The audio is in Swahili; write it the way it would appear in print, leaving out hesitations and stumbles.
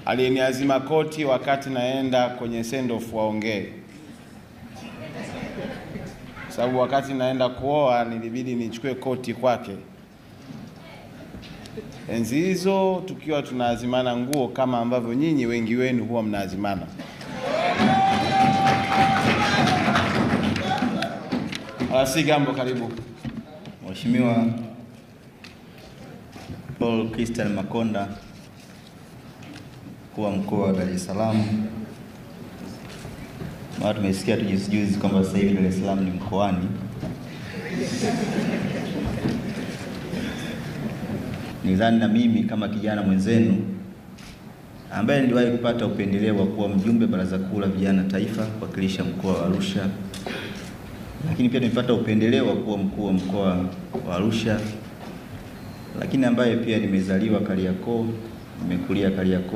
aliyeniazima koti wakati naenda kwenye send off waongee. Sababu wakati naenda kuoa nilibidi nichukue koti kwake. Enzi hizo tukiwa tunaazimana nguo kama ambavyo nyinyi wengi wenu huwa mnaazimana. Sigambo, karibu. Mheshimiwa Paul Christian Makonda, mkuu wa mkoa wa Dar es Salaam. Mara tumesikia tujuzi kwamba sasa hivi Dar es Salaam ni mkoani. Nidhani na mimi kama kijana mwenzenu ambaye niliwahi kupata upendeleo wa kuwa mjumbe Baraza Kuu la Vijana Taifa kuwakilisha mkoa wa Arusha, lakini pia nimepata upendeleo wa kuwa mkuu wa mkoa wa Arusha, lakini ambaye pia nimezaliwa Kariakoo, nimekulia Kariakoo.